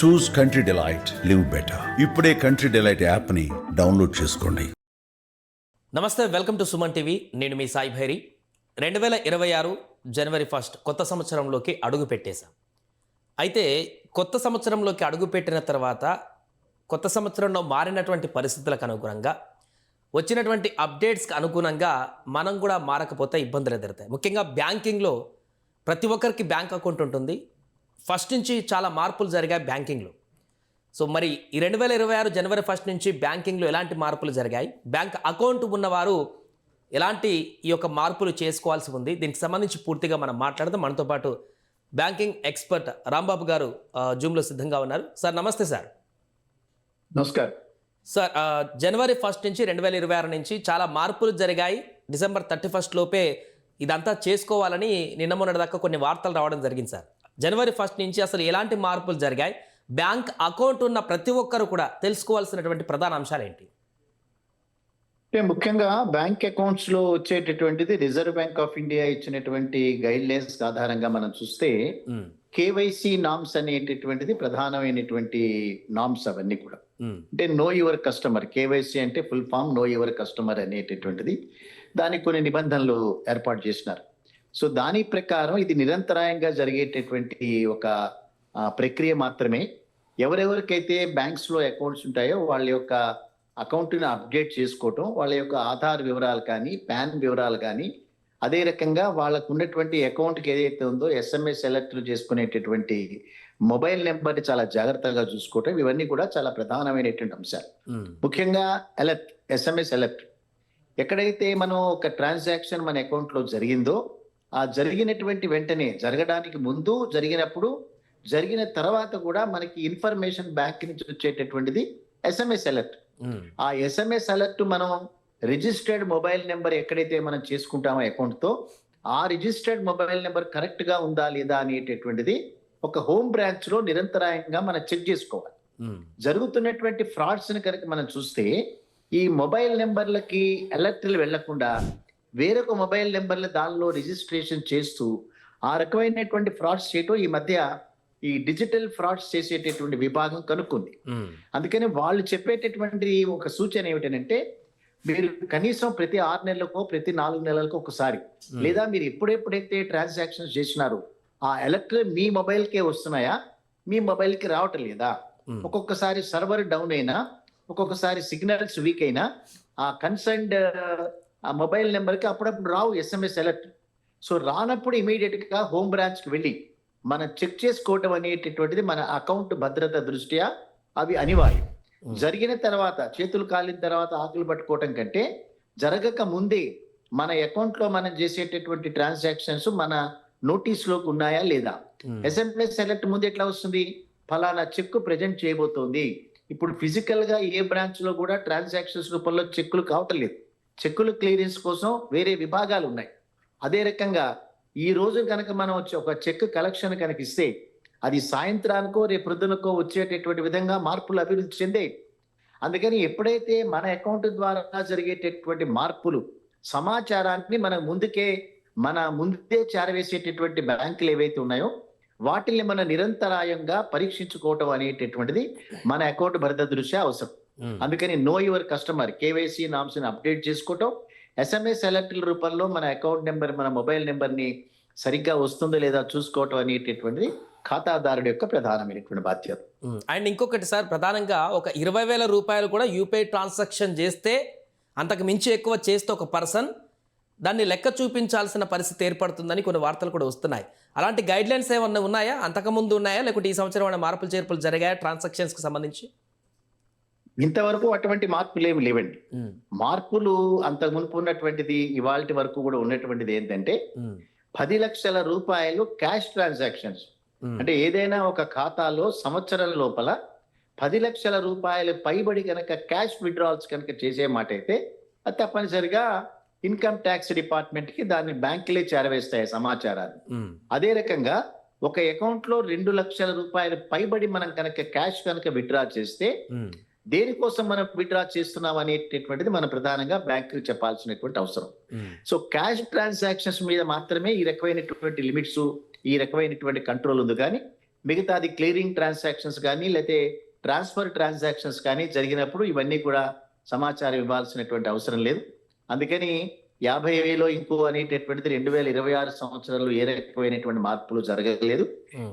చూస్ country delight, live better. ఇప్పుడే country delight యాప్ని download చేసుకోండి. నమస్తే, వెల్కమ్ టు సుమన్ టీవీ. నేను మీ సాయి భైరి. 2026 జనవరి 1 కొత్త సంవత్సరంలోకి అడుగు పెట్టేశాం. అయితే కొత్త సంవత్సరంలోకి అడుగు పెట్టిన తర్వాత కొత్త సంవత్సరంలో మారినటువంటి పరిస్థితులకు అనుగుణంగా వచ్చినటువంటి అప్డేట్స్కి అనుగుణంగా మనం కూడా మారకపోతే ఇబ్బందులు ఎదురుతాయి. ముఖ్యంగా బ్యాంకింగ్లో ప్రతి ఒక్కరికి బ్యాంక్ అకౌంట్ ఉంటుంది. ఫస్ట్ నుంచి చాలా మార్పులు జరిగాయి బ్యాంకింగ్లో. సో మరి ఈ 2026 జనవరి 1 నుంచి బ్యాంకింగ్లో ఎలాంటి మార్పులు జరిగాయి, బ్యాంక్ అకౌంట్ ఉన్నవారు ఎలాంటి ఈ యొక్క మార్పులు చేసుకోవాల్సి ఉంది, దీనికి సంబంధించి పూర్తిగా మనం మాట్లాడదాం. మనతో పాటు బ్యాంకింగ్ ఎక్స్పర్ట్ రాంబాబు గారు జూమ్లో సిద్ధంగా ఉన్నారు. సార్ నమస్తే. సార్ నమస్కారం. సార్, జనవరి 1 నుంచి 2026 నుంచి చాలా మార్పులు జరిగాయి. డిసెంబర్ 31 లోపే ఇదంతా చేసుకోవాలని నిన్న మొన్నటి దాకా కొన్ని వార్తలు రావడం జరిగింది. సార్, జనవరి 1 నుంచి అసలు ఎలాంటి మార్పులు జరిగాయి, బ్యాంక్ అకౌంట్ ఉన్న ప్రతి ఒక్కరు కూడా తెలుసుకోవాల్సినటువంటి ప్రధాన అంశాలు ఏంటి? ముఖ్యంగా బ్యాంక్ అకౌంట్స్ లో వచ్చేటటువంటిది రిజర్వ్ బ్యాంక్ ఆఫ్ ఇండియా ఇచ్చినటువంటి గైడ్ లైన్స్ ఆధారంగా మనం చూస్తే కేవైసీ నామ్స్ అనేటటువంటిది ప్రధానమైనటువంటి నామ్స్. అవన్నీ కూడా అంటే నో యువర్ కస్టమర్, కేవైసీ అంటే full form know your customer అనేటటువంటిది, దానికి కొన్ని నిబంధనలు ఏర్పాటు చేసినారు. సో దాని ప్రకారం ఇది నిరంతరాయంగా జరిగేటటువంటి ఒక ప్రక్రియ మాత్రమే. ఎవరెవరికైతే బ్యాంక్స్ లో అకౌంట్స్ ఉంటాయో వాళ్ళ యొక్క అకౌంట్ని అప్డేట్ చేసుకోవటం, వాళ్ళ యొక్క ఆధార్ వివరాలు కానీ పాన్ వివరాలు కానీ, అదే రకంగా వాళ్ళకు ఉన్నటువంటి అకౌంట్కి ఏదైతే ఉందో ఎస్ఎంఎస్ అలర్ట్లు చేసుకునేటటువంటి మొబైల్ నెంబర్ని చాలా జాగ్రత్తగా చూసుకోవటం, ఇవన్నీ కూడా చాలా ప్రధానమైనటువంటి అంశాలు. ముఖ్యంగా అలర్ట్, ఎస్ఎంఎస్ అలర్ట్, ఎక్కడైతే మనం ఒక ట్రాన్సాక్షన్ మన అకౌంట్లో జరిగిందో ఆ జరిగినటువంటి వెంటనే, జరగడానికి ముందు, జరిగినప్పుడు, జరిగిన తర్వాత కూడా మనకి ఇన్ఫర్మేషన్ బ్యాంక్ నుంచి వచ్చేటటువంటిది ఎస్ఎంఎస్ అలర్ట్. ఆ ఎస్ఎంఎస్ అలర్ట్ మనం రిజిస్టర్డ్ మొబైల్ నెంబర్ ఎక్కడైతే మనం చేసుకుంటామో అకౌంట్తో, ఆ రిజిస్టర్డ్ మొబైల్ నెంబర్ కరెక్ట్ గా ఉందా లేదా అనేటటువంటిది ఒక హోమ్ బ్రాంచ్ లో నిరంతరాయంగా మనం చెక్ చేసుకోవాలి. జరుగుతున్నటువంటి ఫ్రాడ్స్ ని కనుక మనం చూస్తే ఈ మొబైల్ నెంబర్లకి అలర్ట్లు వెళ్లకుండా వేరొక మొబైల్ నెంబర్ల దానిలో రిజిస్ట్రేషన్ చేస్తూ ఆ రకమైనటువంటి ఫ్రాడ్స్ చేయటం ఈ మధ్య ఈ డిజిటల్ ఫ్రాడ్స్ చేసేటటువంటి విభాగం కనుక్కుంది. అందుకని వాళ్ళు చెప్పేటటువంటి ఒక సూచన ఏమిటంటే, మీరు కనీసం ప్రతి 6 నెలలకో ప్రతి 4 నెలలకో ఒకసారి, లేదా మీరు ఎప్పుడెప్పుడైతే ట్రాన్సాక్షన్స్ చేసినారో ఆ అలర్ట్ మీ మొబైల్కే వస్తున్నాయా, మీ మొబైల్కి రావటం లేదా, ఒక్కొక్కసారి సర్వర్ డౌన్ అయినా, ఒక్కొక్కసారి సిగ్నల్స్ వీక్ అయినా ఆ కన్సర్న్డ్ ఆ మొబైల్ నెంబర్కి అప్పుడప్పుడు రావు ఎస్ఎంఎస్ అలర్ట్. సో రానప్పుడు ఇమీడియట్ గా హోమ్ బ్రాంచ్ కి వెళ్ళి మనం చెక్ చేసుకోవటం అనేటటువంటిది మన అకౌంట్ భద్రత దృష్ట్యా అవి అనివార్యం. జరిగిన తర్వాత, చేతులు కాలిన తర్వాత ఆకులు పట్టుకోవటం కంటే, జరగక ముందే మన అకౌంట్ లో మనం చేసేటటువంటి ట్రాన్సాక్షన్స్ మన నోటీస్ లోకి ఉన్నాయా లేదా. ఎస్ఎంఎస్ అలర్ట్ ముందు ఎట్లా వస్తుంది, ఫలానా చెక్ ప్రెజెంట్ చేయబోతోంది. ఇప్పుడు ఫిజికల్ గా ఏ బ్రాంచ్ లో కూడా ట్రాన్సాక్షన్స్ రూపంలో చెక్కులు కావటం లేదు. చెక్కులు క్లియరెన్స్ కోసం వేరే విభాగాలు ఉన్నాయి. అదే రకంగా ఈ రోజు కనుక మనం ఒక చెక్ కలెక్షన్ కనుక ఇస్తే అది సాయంత్రానికో రేపు పొద్దునకో వచ్చేటటువంటి విధంగా మార్పులు అభివృద్ధి చెందే. అందుకని ఎప్పుడైతే మన అకౌంట్ ద్వారా జరిగేటటువంటి మార్పులు సమాచారాన్ని మన ముందే చేరవేసేటటువంటి బ్యాంకులు ఏవైతే ఉన్నాయో వాటిని మన నిరంతరాయంగా పరీక్షించుకోవటం అనేటటువంటిది మన అకౌంట్ భద్రత దృష్ట్యా అవసరం. అందుకని know your customer, KYC norms ని అప్డేట్ చేసుకోవటం, ఎస్ఎంఎస్ అలర్ట్ల రూపంలో మన అకౌంట్ నెంబర్, మన మొబైల్ నెంబర్ ని సరిగ్గా వస్తుందో లేదా చూసుకోవటం అనేటటువంటిది ఖాతాదారుడి యొక్క ప్రధానమైనటువంటి బాధ్యత. అండ్ ఇంకొకటి సార్, ప్రధానంగా ఒక 20,000 రూపాయలు కూడా యూపీఐ ట్రాన్సాక్షన్ చేస్తే, అంతకు మించి ఎక్కువ చేస్తే ఒక పర్సన్ దాన్ని లెక్క చూపించాల్సిన పరిస్థితి ఏర్పడుతుందని కొన్ని వార్తలు కూడా వస్తున్నాయి. అలాంటి గైడ్ లైన్స్ ఏమన్నా ఉన్నాయా, అంతకుముందు ఉన్నాయా, లేకుంటే ఈ సంవత్సరం ఏమైనా మార్పులు చేర్పులు జరిగాయా ట్రాన్సాక్షన్స్కి సంబంధించి? ఇంతవరకు అటువంటి మార్పులు ఏమి లేవండి. మార్పులు అంతకు మునుపు ఉన్నటువంటిది ఇవాళ వరకు కూడా ఉన్నటువంటిది ఏంటంటే 10 లక్షల రూపాయలు క్యాష్ ట్రాన్సాక్షన్స్, అంటే ఏదైనా ఒక ఖాతాలో సంవత్సరం లోపల 10 లక్షల రూపాయలు పైబడి కనుక క్యాష్ విత్డ్రాల్స్ కనుక చేసే మాట అయితే అది తప్పనిసరిగా ఇన్కమ్ ట్యాక్స్ డిపార్ట్మెంట్ కి దాన్ని బ్యాంకులే చేరవేస్తాయి సమాచారాన్ని. అదే రకంగా ఒక అకౌంట్ లో 2 లక్షల రూపాయలు పైబడి మనం కనుక క్యాష్ కనుక విత్డ్రా చేస్తే దేనికోసం మనం విత్డ్రా చేస్తున్నాం అనేటటువంటిది మనం ప్రధానంగా బ్యాంకు చెప్పాల్సినటువంటి అవసరం. సో క్యాష్ ట్రాన్సాక్షన్స్ మీద మాత్రమే ఈ రకమైనటువంటి లిమిట్స్, ఈ రకమైనటువంటి కంట్రోల్ ఉంది. కానీ మిగతాది క్లియరింగ్ ట్రాన్సాక్షన్స్ కానీ లేకపోతే ట్రాన్స్ఫర్ ట్రాన్సాక్షన్స్ కానీ జరిగినప్పుడు ఇవన్నీ కూడా సమాచారం ఇవ్వాల్సినటువంటి అవసరం లేదు. అందుకని 50,000 ఇంకో అనేటటువంటిది 2026 సంవత్సరంలో ఏ రకమైనటువంటి మార్పులు జరగలేదు.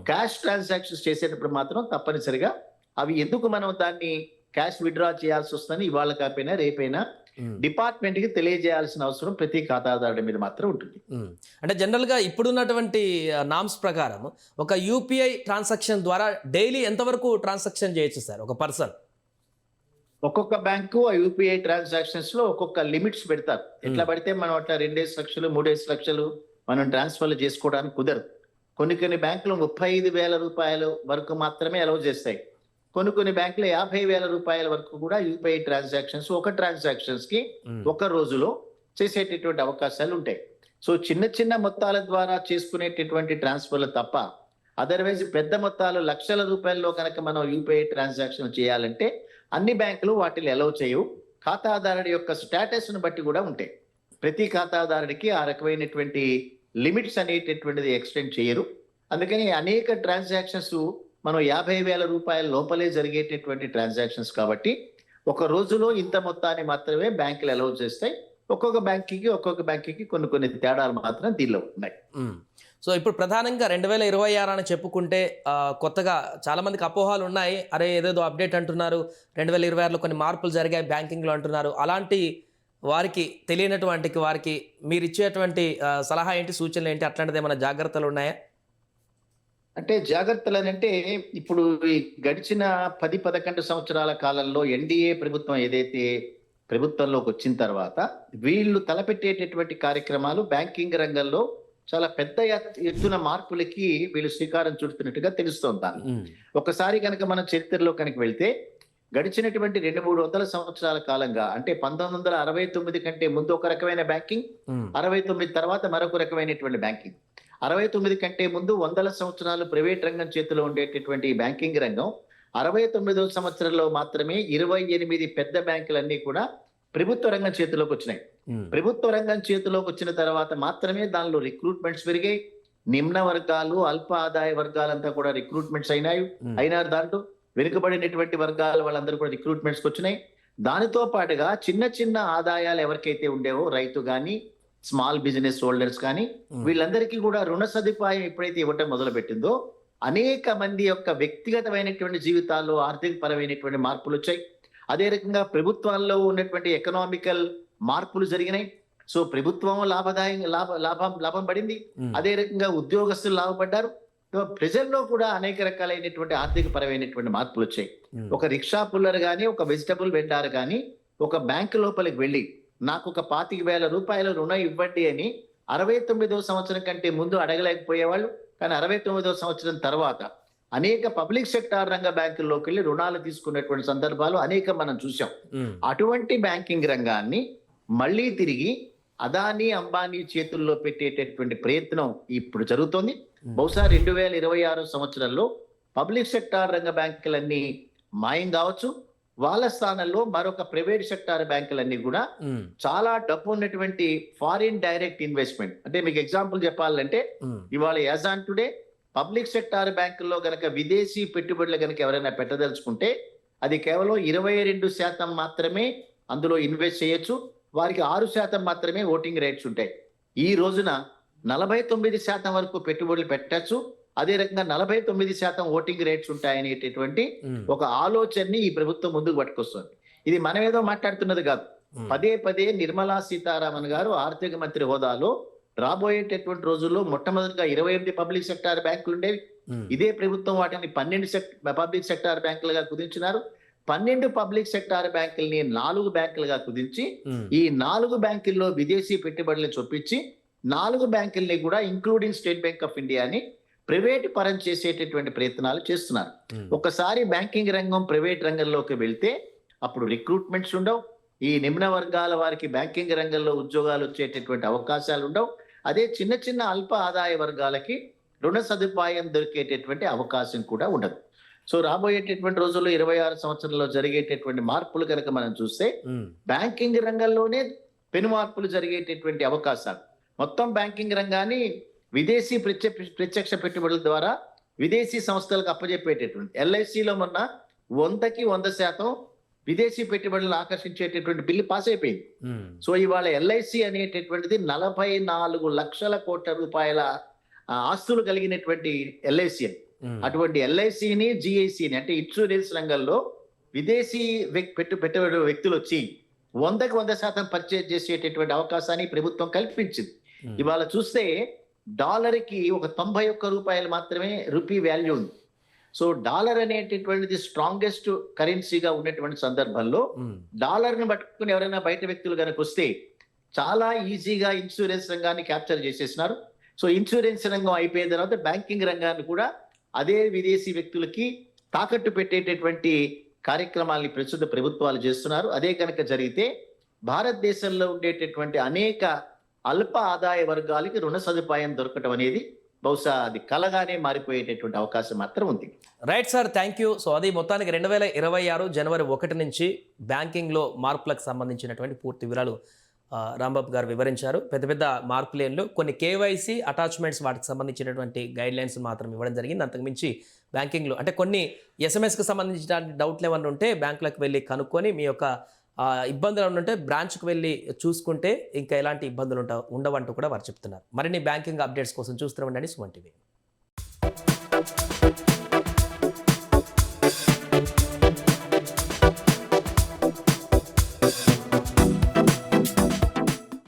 క్యాష్ ట్రాన్సాక్షన్స్ చేసేటప్పుడు మాత్రం తప్పనిసరిగా అవి ఎందుకు మనం దాన్ని క్యాష్ విత్డ్రా చేయాల్సి వస్తుందని ఇవాళ కాకపోయినా రేపైనా డిపార్ట్మెంట్ కి తెలియజేయాల్సిన అవసరం ప్రతి ఖాతాదారుడి మీద మాత్రం ఉంటుంది. అంటే జనరల్గా ఇప్పుడున్నటువంటి నామ్స్ ప్రకారం ఒక యూపీఐ ట్రాన్సాక్షన్ ద్వారా డైలీ ఎంతవరకు ట్రాన్సాక్షన్ చేయొచ్చు సార్ ఒక పర్సన్? ఒక్కొక్క బ్యాంకు ఆ యూపీఐ ట్రాన్సాక్షన్స్ లో ఒక్కొక్క లిమిట్స్ పెడతారు. ఎట్లా పడితే మనం అట్లా 2 లక్షలు 3 లక్షలు మనం ట్రాన్స్ఫర్లు చేసుకోవడానికి కుదరదు. కొన్ని బ్యాంకులు 35,000 రూపాయల వరకు మాత్రమే అలౌ చేస్తాయి. కొన్ని బ్యాంకులు 50,000 రూపాయల వరకు కూడా యూపీఐ ట్రాన్సాక్షన్స్ ఒక ట్రాన్సాక్షన్స్ కి ఒక రోజులో చేసేటటువంటి అవకాశాలు ఉంటాయి. సో చిన్న మొత్తాల ద్వారా చేసుకునేటటువంటి ట్రాన్స్ఫర్లు తప్ప అదర్వైజ్ పెద్ద మొత్తాలు లక్షల రూపాయల్లో కనుక మనం యూపీఐ ట్రాన్సాక్షన్ చేయాలంటే అన్ని బ్యాంకులు వాటిని అలౌ చేయవు. ఖాతాదారుడి యొక్క స్టేటస్ ను బట్టి కూడా ఉంటాయి. ప్రతి ఖాతాదారుడికి ఆ రకమైనటువంటి లిమిట్స్ అనేటటువంటిది ఎక్స్టెండ్ చేయరు. అందుకని అనేక ట్రాన్సాక్షన్స్ మనం 50,000 రూపాయల లోపలే జరిగేటటువంటి ట్రాన్సాక్షన్స్ కాబట్టి ఒక రోజులో ఇంత మొత్తాన్ని మాత్రమే బ్యాంకులు అలౌ చేస్తాయి. ఒక్కొక్క బ్యాంకుకి కొన్ని తేడాలు మాత్రం దీనిలో ఉన్నాయి. సో ఇప్పుడు ప్రధానంగా 2026 అని చెప్పుకుంటే కొత్తగా చాలా మందికి అపోహాలు ఉన్నాయి. అరే ఏదేదో అప్డేట్ అంటున్నారు, 2026లో కొన్ని మార్పులు జరిగాయి బ్యాంకింగ్లో అంటున్నారు. అలాంటి వారికి తెలియనటువంటి వారికి మీరు ఇచ్చేటువంటి సలహా ఏంటి, సూచనలు ఏంటి, అట్లాంటిది ఏమైనా జాగ్రత్తలు ఉన్నాయా? అంటే జాగ్రత్తలు అంటే ఇప్పుడు ఈ గడిచిన 10-11 సంవత్సరాల కాలంలో ఎన్డీఏ ప్రభుత్వం ఏదైతే ప్రభుత్వంలోకి వచ్చిన తర్వాత వీళ్ళు తలపెట్టేటటువంటి కార్యక్రమాలు బ్యాంకింగ్ రంగంలో చాలా పెద్ద ఎత్తున మార్పులకి వీళ్ళు శ్రీకారం చుడుతున్నట్టుగా తెలుస్తోంది. ఒకసారి కనుక మన చరిత్రలో కనుక వెళ్తే గడిచినటువంటి 200-300 సంవత్సరాల కాలంగా అంటే 1969 కంటే ముందు ఒక రకమైన బ్యాంకింగ్, 69 తర్వాత మరొక రకమైనటువంటి బ్యాంకింగ్, 69 కంటే ముందు 100 సంవత్సరాలు ప్రైవేట్ రంగం చేతిలో ఉండేటటువంటి బ్యాంకింగ్ రంగం 69వ సంవత్సరంలో మాత్రమే 28 పెద్ద బ్యాంకులన్నీ కూడా ప్రభుత్వ రంగం చేతిలోకి వచ్చినాయి. ప్రభుత్వ రంగం చేతిలోకి వచ్చిన తర్వాత మాత్రమే దానిలో రిక్రూట్మెంట్స్ పెరిగాయి. నిమ్న వర్గాలు, అల్ప ఆదాయ వర్గాలంతా కూడా రిక్రూట్మెంట్స్ అయినారు. దాంట్లో వెనుకబడినటువంటి వర్గాల వాళ్ళందరూ కూడా రిక్రూట్మెంట్స్కి వచ్చినాయి. దానితో పాటుగా చిన్న ఆదాయాలు ఎవరికైతే ఉండేవో రైతు కానీ స్మాల్ బిజినెస్ హోల్డర్స్ కానీ వీళ్ళందరికీ కూడా రుణ సదుపాయం ఎప్పుడైతే ఇవ్వటం మొదలు పెట్టిందో అనేక మంది యొక్క వ్యక్తిగతమైనటువంటి జీవితాల్లో ఆర్థిక పరమైనటువంటి మార్పులు వచ్చాయి. అదే రకంగా ప్రభుత్వాల్లో ఉన్నటువంటి ఎకనామికల్ మార్పులు జరిగినాయి. సో ప్రభుత్వం లాభం పడింది. అదే రకంగా ఉద్యోగస్తులు లాభపడ్డారు. ప్రజల్లో కూడా అనేక రకాలైనటువంటి ఆర్థిక పరమైనటువంటి మార్పులు వచ్చాయి. ఒక రిక్షా పుల్లర్ కానీ ఒక వెజిటబుల్ వెండార్ కానీ ఒక బ్యాంకు లోపలికి వెళ్ళి నాకు ఒక 25,000 రూపాయల రుణం ఇవ్వండి అని 69వ సంవత్సరం కంటే ముందు అడగలేకపోయేవాళ్ళు. కానీ 69వ సంవత్సరం తర్వాత అనేక పబ్లిక్ సెక్టార్ రంగ బ్యాంకుల్లోకి వెళ్ళి రుణాలు తీసుకున్నటువంటి సందర్భాలు అనేక మనం చూసాం. అటువంటి బ్యాంకింగ్ రంగాన్ని మళ్ళీ తిరిగి అదానీ అంబానీ చేతుల్లో పెట్టేటటువంటి ప్రయత్నం ఇప్పుడు జరుగుతోంది. బహుశా 2026 సంవత్సరంలో పబ్లిక్ సెక్టార్ రంగ బ్యాంకులన్నీ మాయం కావచ్చు. వాళ్ళ స్థానంలో మరొక ప్రైవేట్ సెక్టార్ బ్యాంకులన్నీ కూడా చాలా డబ్బు ఉన్నటువంటి ఫారిన్ డైరెక్ట్ ఇన్వెస్ట్మెంట్, అంటే మీకు ఎగ్జాంపుల్ చెప్పాలంటే ఇవాళ as on today public sector బ్యాంకుల్లో గనక విదేశీ పెట్టుబడులు గనక ఎవరైనా పెట్టదలుచుకుంటే అది కేవలం 22% మాత్రమే అందులో ఇన్వెస్ట్ చేయొచ్చు. వారికి 6% మాత్రమే ఓటింగ్ రేట్స్ ఉంటాయి. ఈ రోజున 49% వరకు పెట్టుబడులు పెట్టచ్చు. అదే రకంగా 49% ఓటింగ్ రేట్స్ ఉంటాయనేటటువంటి ఒక ఆలోచనని ఈ ప్రభుత్వం ముందుకు పట్టుకొస్తుంది. ఇది మనం ఏదో మాట్లాడుతున్నది కాదు. పదే నిర్మలా సీతారామన్ గారు ఆర్థిక మంత్రి హోదాలో రాబోయేటటువంటి రోజుల్లో మొట్టమొదటిగా 28 పబ్లిక్ సెక్టార్ బ్యాంకులు ఉండేవి. ఇదే ప్రభుత్వం వాటిని 12 పబ్లిక్ సెక్టార్ బ్యాంకులుగా కుదించినారు. 12 పబ్లిక్ సెక్టార్ బ్యాంకుల్ని 4 బ్యాంకులుగా కుదించి ఈ 4 బ్యాంకుల్లో విదేశీ పెట్టుబడులను చొప్పించి 4 బ్యాంకుల్ని కూడా ఇంక్లూడింగ్ స్టేట్ బ్యాంక్ ఆఫ్ ఇండియాని ప్రైవేట్ పరం చేసేటటువంటి ప్రయత్నాలు చేస్తున్నారు. ఒకసారి బ్యాంకింగ్ రంగం ప్రైవేట్ రంగంలోకి వెళ్తే అప్పుడు రిక్రూట్మెంట్స్ ఉండవు. ఈ నిమ్న వర్గాల వారికి బ్యాంకింగ్ రంగంలో ఉద్యోగాలు వచ్చేటటువంటి అవకాశాలు ఉండవు. అదే చిన్న అల్ప ఆదాయ వర్గాలకి రుణ సదుపాయం దొరికేటటువంటి అవకాశం కూడా ఉండదు. సో రాబోయేటటువంటి రోజుల్లో 26 సంవత్సరంలో జరిగేటటువంటి మార్పులు కనుక మనం చూస్తే బ్యాంకింగ్ రంగంలోనే పెను మార్పులు జరిగేటటువంటి అవకాశాలు, మొత్తం బ్యాంకింగ్ రంగాన్ని విదేశీ ప్రత్యక్ష పెట్టుబడుల ద్వారా విదేశీ సంస్థలకు అప్పజెప్పేటటువంటి ఎల్ఐసిలో మొన్న 100% విదేశీ పెట్టుబడులను ఆకర్షించేటటువంటి బిల్లు పాస్ అయిపోయింది. సో ఇవాళ ఎల్ఐసి అనేటటువంటిది 44 లక్షల కోట్ల రూపాయల ఆస్తులు కలిగినటువంటి ఎల్ఐసి అని. అటువంటి ఎల్ఐసిని జిఐసిని అంటే ఇన్సూరెన్స్ రంగంలో విదేశీ పెట్టుబడి వ్యక్తులు వచ్చి 100% పర్చేజ్ చేసేటటువంటి అవకాశాన్ని ప్రభుత్వం కల్పించింది. ఇవాళ చూస్తే డాలర్కి ఒక 91 రూపాయలు మాత్రమే రూపీ వాల్యూ ఉంది. సో డాలర్ అనేటటువంటిది స్ట్రాంగెస్ట్ కరెన్సీగా ఉన్నటువంటి సందర్భంలో డాలర్ని పట్టుకుని ఎవరైనా బయట వ్యక్తులు కనుక వస్తే చాలా ఈజీగా ఇన్సూరెన్స్ రంగాన్ని క్యాప్చర్ చేసేసినారు. సో ఇన్సూరెన్స్ రంగం అయిపోయిన తర్వాత బ్యాంకింగ్ రంగాన్ని కూడా అదే విదేశీ వ్యక్తులకి తాకట్టు పెట్టేటటువంటి కార్యక్రమాల్ని ప్రస్తుత ప్రభుత్వాలు చేస్తున్నారు. అదే కనుక జరిగితే భారతదేశంలో ఉండేటటువంటి అనేక అల్ప ఆదాయ వర్గాలకి రుణ సదుపాయం దొరకటం అనేది బహుశా అది కలగానే మారిపోయేటటువంటి అవకాశం మాత్రం ఉంది. Right sir, thank you. So అది మొత్తానికి 2026 జనవరి 1 నుంచి బ్యాంకింగ్లో మార్పులకు సంబంధించినటువంటి పూర్తి వివరాలు రాంబాబు గారు వివరించారు. పెద్ద పెద్ద మార్పులేంలో కొన్ని కేవైసీ అటాచ్మెంట్స్ వాటికి సంబంధించినటువంటి గైడ్ లైన్స్ మాత్రం ఇవ్వడం జరిగింది. అంతకుమించి బ్యాంకింగ్లో అంటే కొన్ని ఎస్ఎంఎస్కి సంబంధించిన డౌట్లు ఏమన్నా ఉంటే బ్యాంకులకు వెళ్ళి కనుక్కొని మీ యొక్క ఇబ్బందులు ఉంటే బ్రాంచ్కి వెళ్ళి చూసుకుంటే ఇంకా ఎలాంటి ఇబ్బందులు ఉండవంటూ కూడా వారు చెప్తున్నారు. మరిన్ని బ్యాంకింగ్ అప్డేట్స్ కోసం చూస్తూ ఉండండి సుమన్ టీవీ.